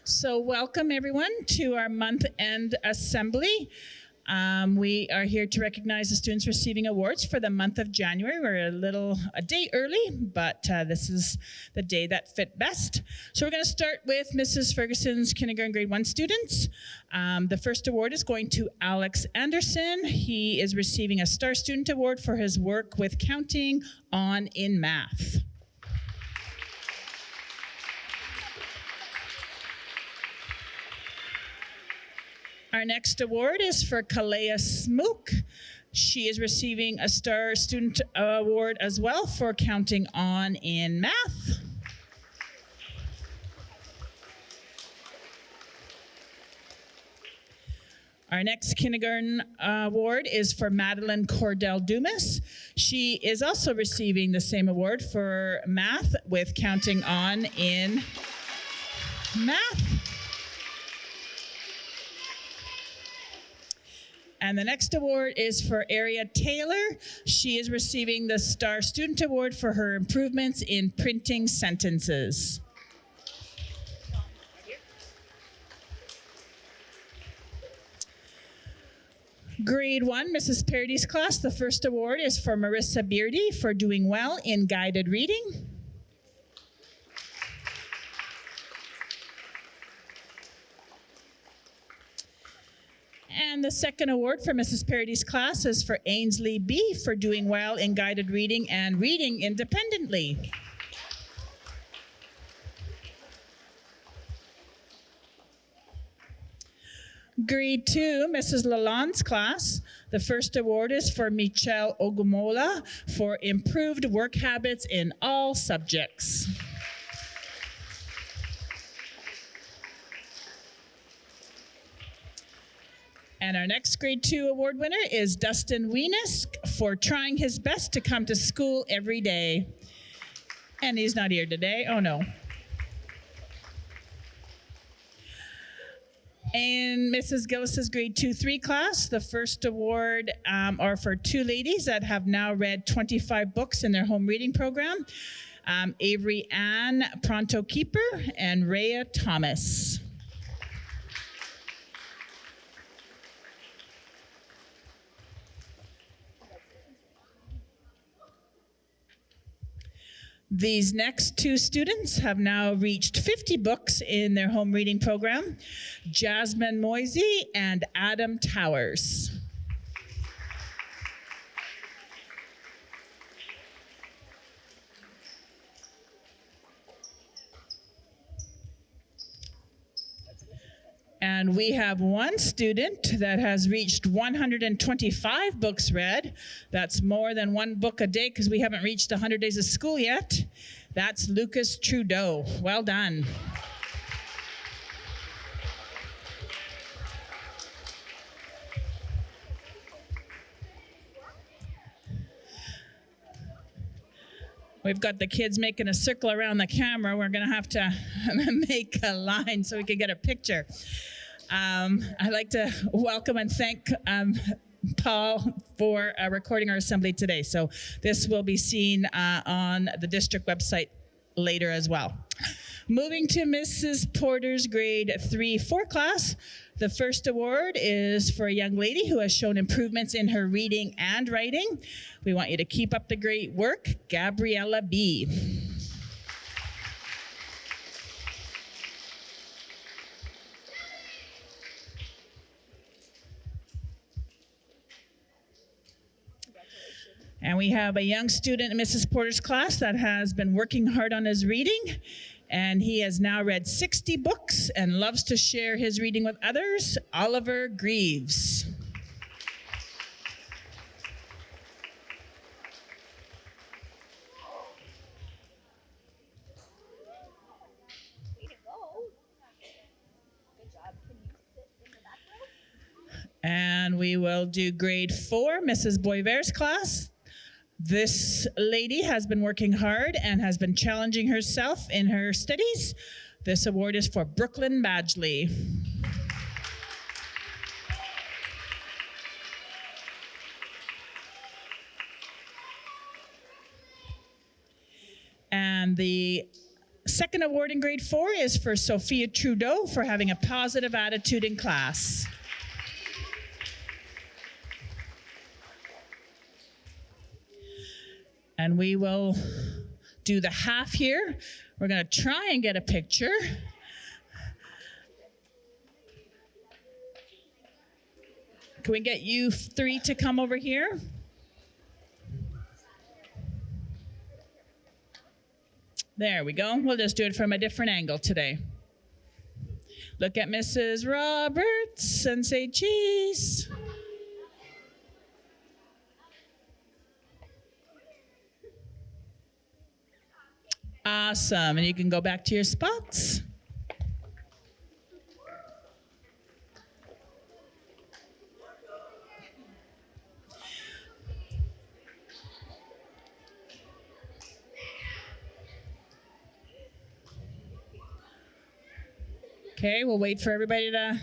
So welcome everyone to our month-end assembly. We are here to recognize the students receiving awards for the month of January. We're a day early, but this is the day that fit best. So we're going to start with Mrs. Ferguson's kindergarten grade 1 students. The first award is going to Alex Anderson. He is receiving a Star Student Award for his work with counting on in math. Our next award is for Kalea Smook. She is receiving a Star Student Award as well for counting on in math. Our next kindergarten award is for Madeline Cordell Dumas. She is also receiving the same award for math with counting on in math. And the next award is for Aria Taylor. She is receiving the Star Student Award for her improvements in printing sentences. Grade 1, Mrs. Parody's class. The first award is for Marissa Beardy for doing well in guided reading. And the second award for Mrs. Parody's class is for Ainsley B. for doing well in guided reading and reading independently. Grade 2, Mrs. Lalonde's class. The first award is for Michelle Ogumola for improved work habits in all subjects. And our next grade 2 award winner is Dustin Wienusk for trying his best to come to school every day. And he's not here today. Oh no. In Mrs. Gillis's grade 2-3 class, the first award are for two ladies that have now read 25 books in their home reading program. Avery Ann Pronto Keeper and Rhea Thomas. These next two students have now reached 50 books in their home reading program, Jasmine Moisey and Adam Towers. And we have one student that has reached 125 books read. That's more than one book a day because we haven't reached 100 days of school yet. That's Lucas Trudeau. Well done. We've got the kids making a circle around the camera. We're going to have to make a line so we can get a picture. I'd like to welcome and thank Paul for recording our assembly today. So this will be seen on the district website later as well. Moving to Mrs. Porter's grade 3-4 class. The first award is for a young lady who has shown improvements in her reading and writing. We want you to keep up the great work, Gabriella B. And we have a young student in Mrs. Porter's class that has been working hard on his reading. And he has now read 60 books and loves to share his reading with others, Oliver Greaves. And we will do grade 4, Mrs. Boisvert's class. This lady has been working hard and has been challenging herself in her studies. This award is for Brooklyn Badgley. And the second award in grade 4 is for Sophia Trudeau for having a positive attitude in class. And we will do the half here. We're going to try and get a picture. Can we get you 3 to come over here? There we go. We'll just do it from a different angle today. Look at Mrs. Roberts and say cheese. Awesome. And you can go back to your spots. Okay, we'll wait for everybody to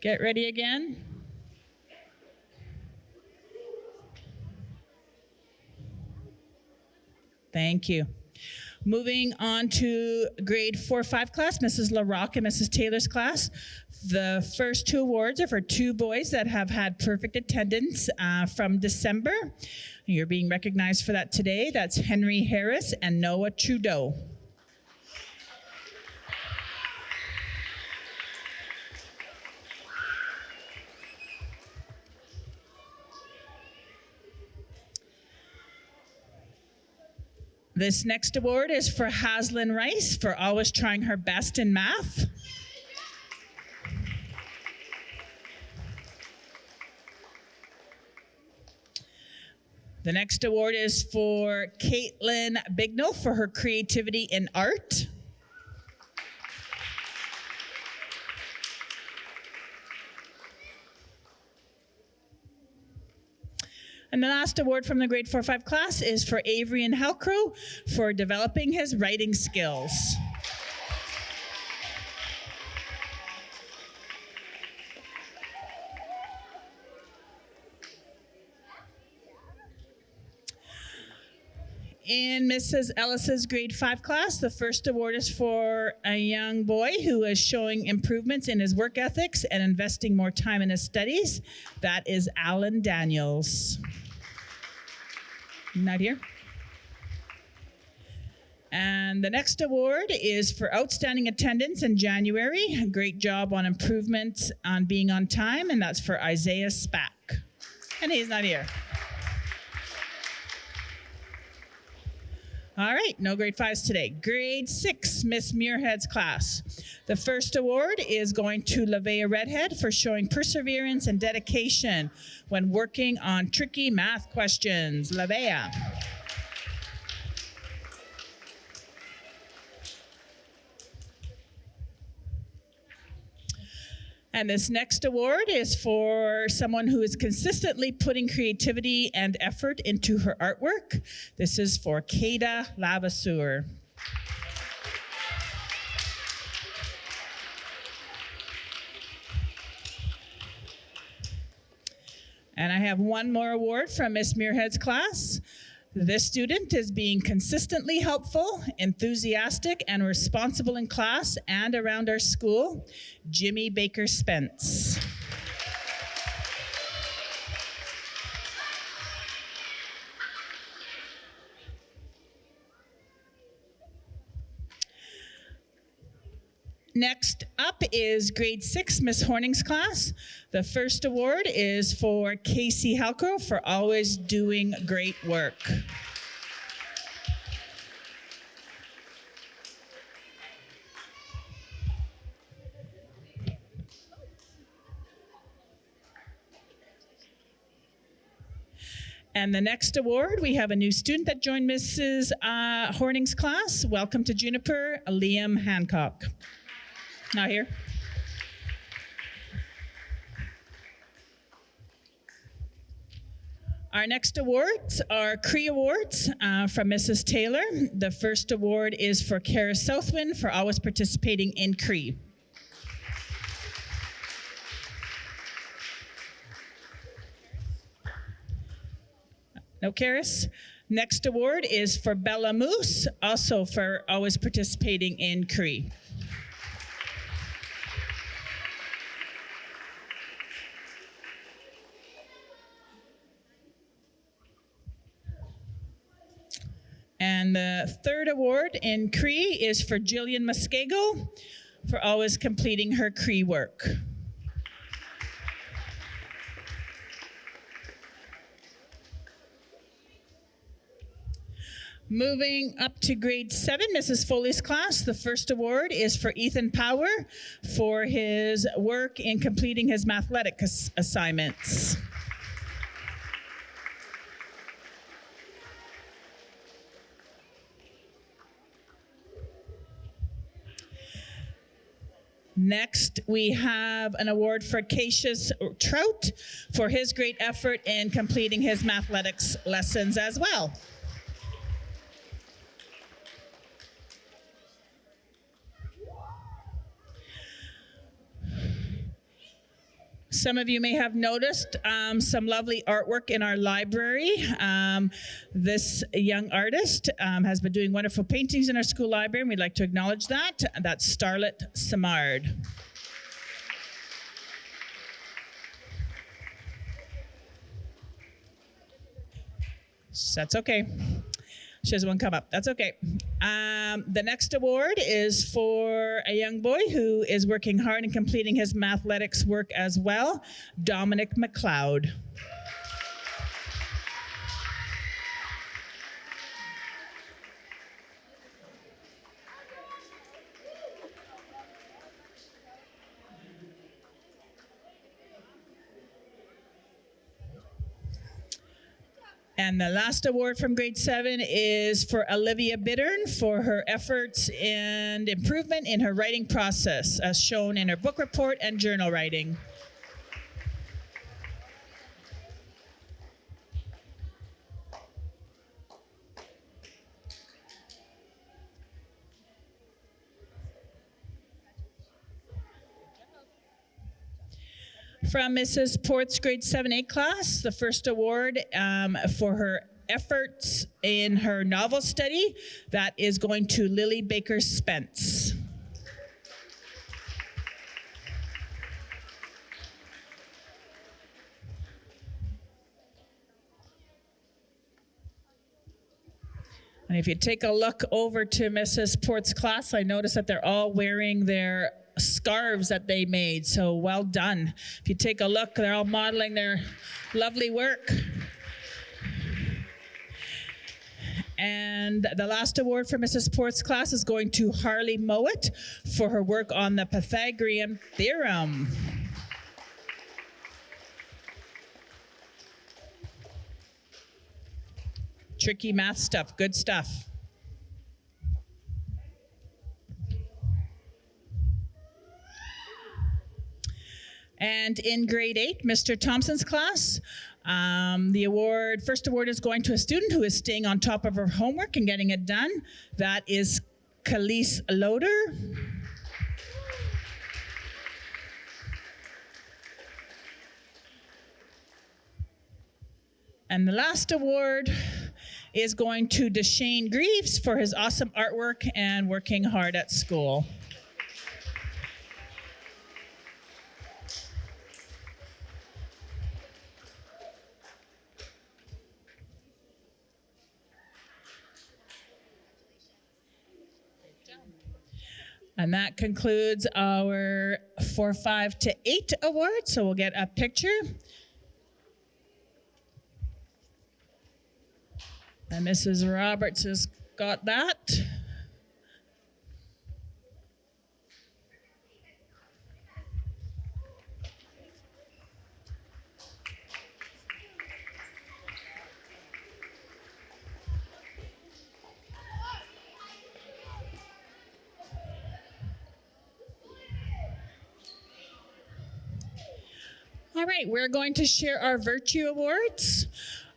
get ready again. Thank you. Moving on to grade 4-5 class, Mrs. LaRocque and Mrs. Taylor's class. The first 2 awards are for 2 boys that have had perfect attendance from December. You're being recognized for that today. That's Henry Harris and Noah Trudeau. This next award is for Haslyn Rice for always trying her best in math. The next award is for Caitlin Bignell for her creativity in art. And the last award from the grade 4-5 class is for Avery and Halcrow for developing his writing skills. In Mrs. Ellis's grade 5 class, the first award is for a young boy who is showing improvements in his work ethics and investing more time in his studies. That is Alan Daniels. Not here. And the next award is for outstanding attendance in January. Great job on improvements on being on time, and that's for Isaiah Spack. And he's not here. All right, no grade 5s today. Grade 6, Miss Muirhead's class. The first award is going to Lavea Redhead for showing perseverance and dedication when working on tricky math questions. Lavea. And this next award is for someone who is consistently putting creativity and effort into her artwork. This is for Kada Lavaseur. And I have one more award from Miss Muirhead's class. This student is being consistently helpful, enthusiastic, and responsible in class and around our school, Jimmy Baker Spence. Next up is grade 6, Miss Horning's class. The first award is for Casey Halcrow for always doing great work. And the next award, we have a new student that joined Mrs. Horning's class. Welcome to Juniper, Liam Hancock. Not here. Our next awards are Cree Awards from Mrs. Taylor. The first award is for Kara Southwind for always participating in Cree. No Karis. Next award is for Bella Moose, also for always participating in Cree. And the third award in Cree is for Jillian Muskego for always completing her Cree work. Moving up to grade 7, Mrs. Foley's class, the first award is for Ethan Power for his work in completing his mathletics assignments. Next, we have an award for Cassius Trout for his great effort in completing his mathletics lessons as well. Some of you may have noticed some lovely artwork in our library. This young artist has been doing wonderful paintings in our school library, and we'd like to acknowledge that. That's Starlet Samard. That's okay. She doesn't want to come up. That's okay. The next award is for a young boy who is working hard and completing his mathletics work as well, Dominic McLeod. And the last award from grade 7 is for Olivia Bittern for her efforts and improvement in her writing process, as shown in her book report and journal writing. From Mrs. Port's grade 7A class, the first award for her efforts in her novel study, that is going to Lily Baker Spence. And if you take a look over to Mrs. Port's class, I notice that they're all wearing their scarves that they made, so well done. If you take a look, they're all modeling their lovely work. And the last award for Mrs. Port's class is going to Harley Mowat for her work on the Pythagorean theorem. Tricky math stuff, good stuff. And in grade 8, Mr. Thompson's class, the first award is going to a student who is staying on top of her homework and getting it done. That is Khalees Loader. And the last award is going to Deshane Greaves for his awesome artwork and working hard at school. And that concludes our 4, 5 to 8 awards. So we'll get a picture. And Mrs. Roberts has got that. All right, we're going to share our Virtue Awards.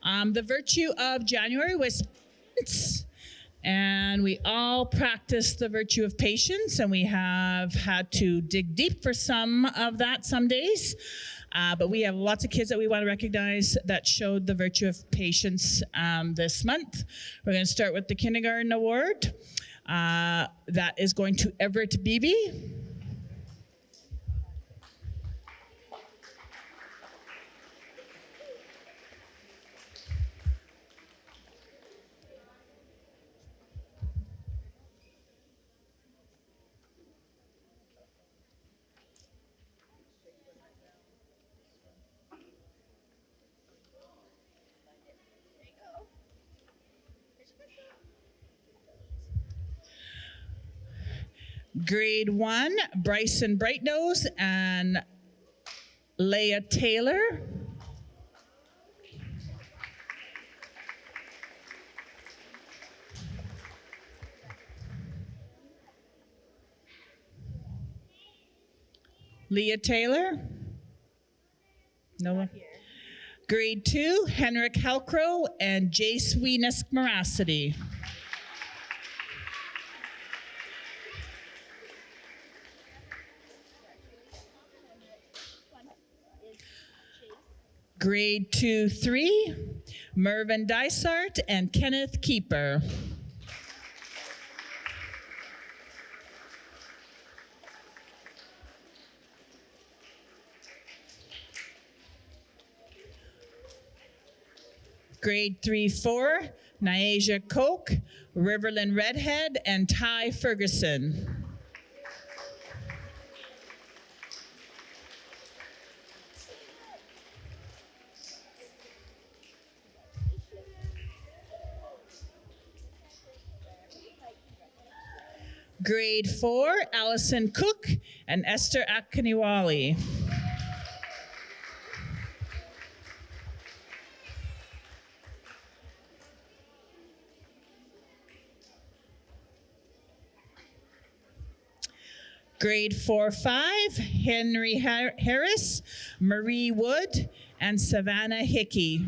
The Virtue of January was And we all practice the virtue of patience, and we have had to dig deep for some of that some days. But we have lots of kids that we want to recognize that showed the virtue of patience this month. We're going to start with the kindergarten award. That is going to Everett Beebe. Grade 1, Bryson Brightnose and Leah Taylor. Leah Taylor? No one? Grade 2, Henrik Helcrow and Jace Weenus Maracity. Grade 2-3, Mervyn Dysart and Kenneth Keeper. Grade 3-4, Nyasia Koch, Riverland Redhead, and Ty Ferguson. Grade 4, Allison Cook and Esther Akaniwali. Grade 4-5, Henry Harris, Marie Wood, and Savannah Hickey.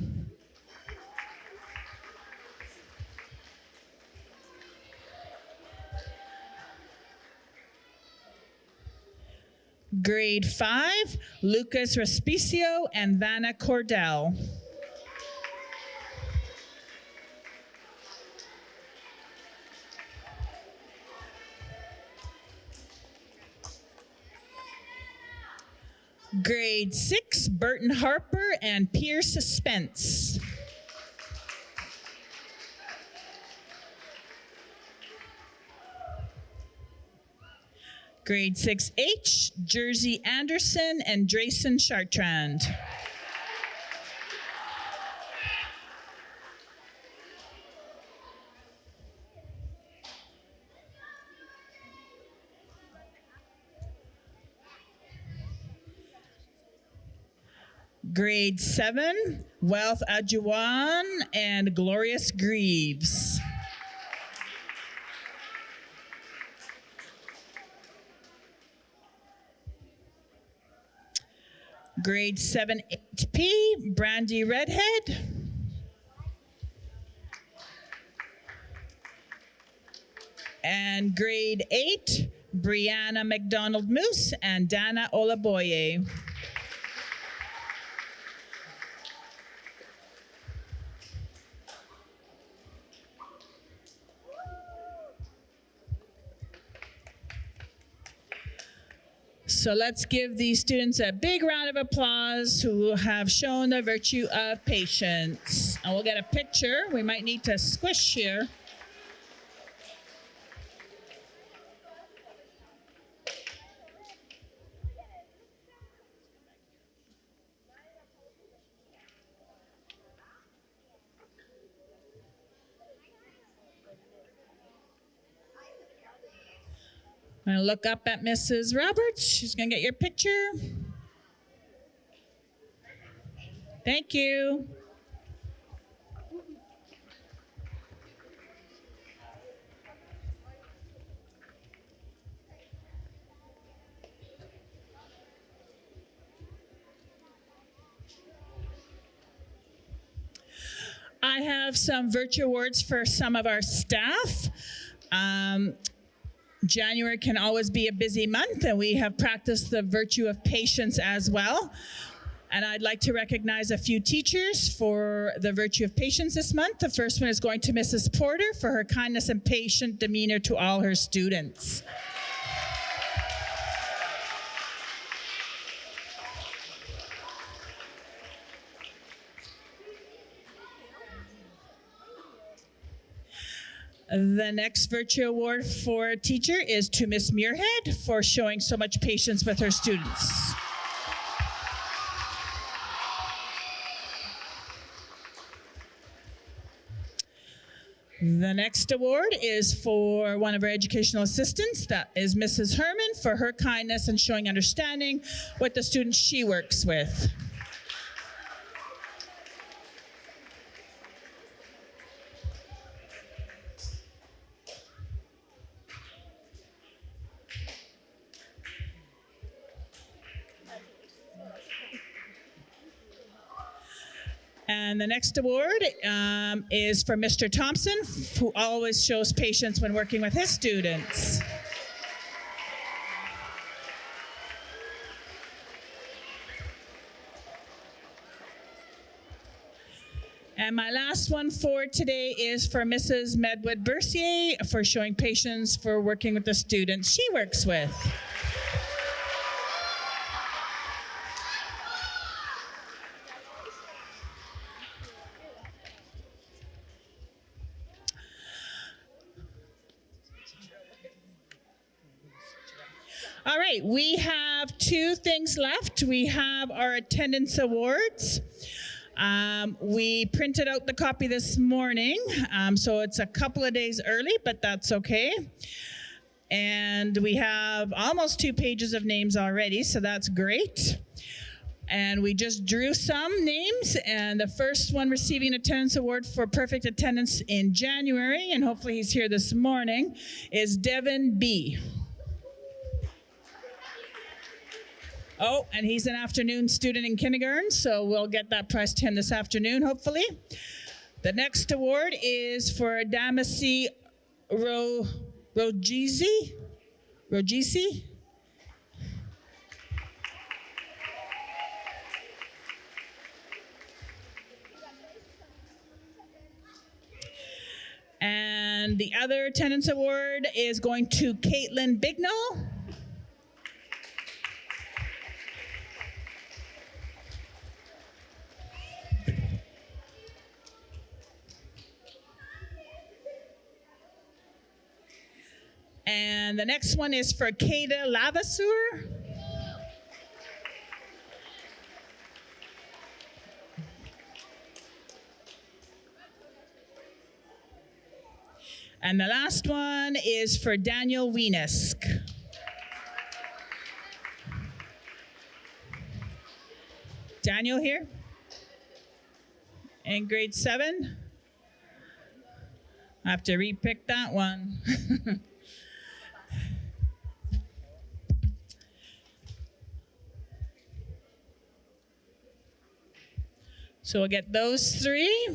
Grade 5, Lucas Respicio and Vanna Cordell. Grade 6, Burton Harper and Pierce Spence. Grade 6H, Jersey Anderson and Drayson Chartrand. Grade 7, Wealth Adjuwan and Glorious Greaves. Grade 7 8P, Brandy Redhead. And grade 8, Brianna McDonald Moose and Dana Olaboye. So let's give these students a big round of applause who have shown the virtue of patience. And we'll get a picture. We might need to squish here. I'm gonna look up at Mrs. Roberts. She's gonna get your picture. Thank you. I have some virtue awards for some of our staff. January can always be a busy month, and we have practiced the virtue of patience as well. And I'd like to recognize a few teachers for the virtue of patience this month. The first one is going to Mrs. Porter for her kindness and patient demeanor to all her students. The next Virtue Award for a teacher is to Miss Muirhead for showing so much patience with her students. The next award is for one of our educational assistants, that is Mrs. Herman, for her kindness and showing understanding with the students she works with. And the next award is for Mr. Thompson, who always shows patience when working with his students. And my last one for today is for Mrs. Medwood Bercier for showing patience for working with the students she works with. All right, we have two things left. We have our attendance awards. We printed out the copy this morning, so it's a couple of days early, but that's okay. And we have almost 2 pages of names already, so that's great. And we just drew some names, and the first one receiving an attendance award for perfect attendance in January, and hopefully he's here this morning, is Devin B. Oh, and he's an afternoon student in kindergarten, so we'll get that prize to him this afternoon, hopefully. The next award is for Damasi Rogisi. And the other attendance award is going to Caitlin Bignall. And the next one is for Kada Lavasur. And the last one is for Daniel Wienesk. Daniel here? In grade 7? I have to repick that one. So we'll get those 3.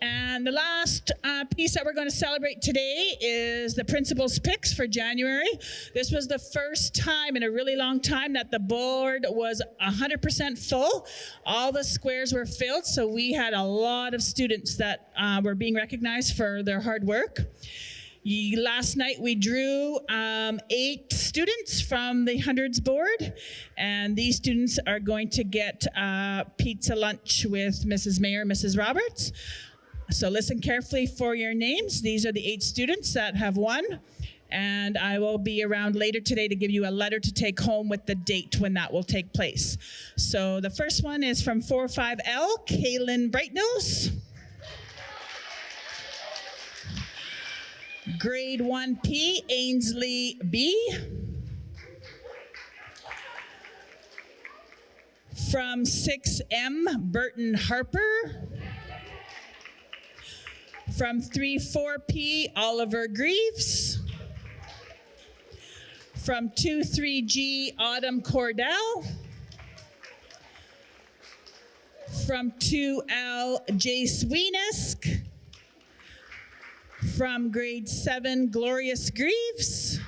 And the last piece that we're going to celebrate today is the principal's picks for January. This was the first time in a really long time that the board was 100% full. All the squares were filled, so we had a lot of students that were being recognized for their hard work. Last night we drew 8 students from the hundreds board, and these students are going to get pizza lunch with Mrs. Mayor and Mrs. Roberts. So listen carefully for your names. These are the 8 students that have won, and I will be around later today to give you a letter to take home with the date when that will take place. So the first one is from 4-5L, Kaylin Brightnose. Grade 1P, Ainsley B. From 6M, Burton Harper. From 3-4P, Oliver Greaves. From 2-3G, Autumn Cordell. From 2L, Jace Wienesk. From grade 7, Glorious Greaves.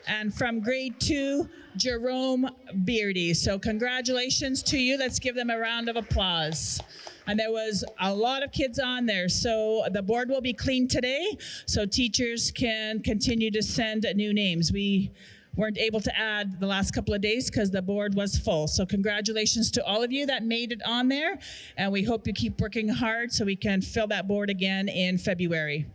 And from grade 2, Jerome Beardy. So congratulations to you. Let's give them a round of applause. And there was a lot of kids on there. So the board will be cleaned today so teachers can continue to send new names. We weren't able to add the last couple of days because the board was full. So congratulations to all of you that made it on there. And we hope you keep working hard so we can fill that board again in February.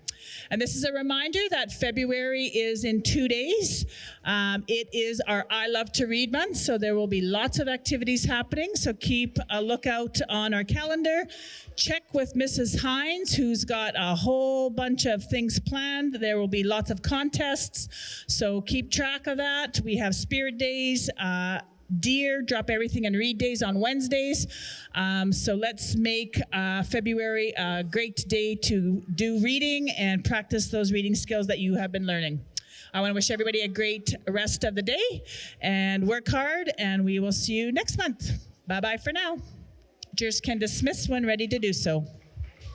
And this is a reminder that February is in 2 days. It is our I Love to Read month, so there will be lots of activities happening. So keep a lookout on our calendar. Check with Mrs. Hines, who's got a whole bunch of things planned. There will be lots of contests, so keep track of that. We have Spirit Days, Dear, Drop Everything and Read Days on Wednesdays. So let's make February a great day to do reading and practice those reading skills that you have been learning. I want to wish everybody a great rest of the day and work hard, and we will see you next month. Bye-bye for now. Teachers can dismiss when ready to do so.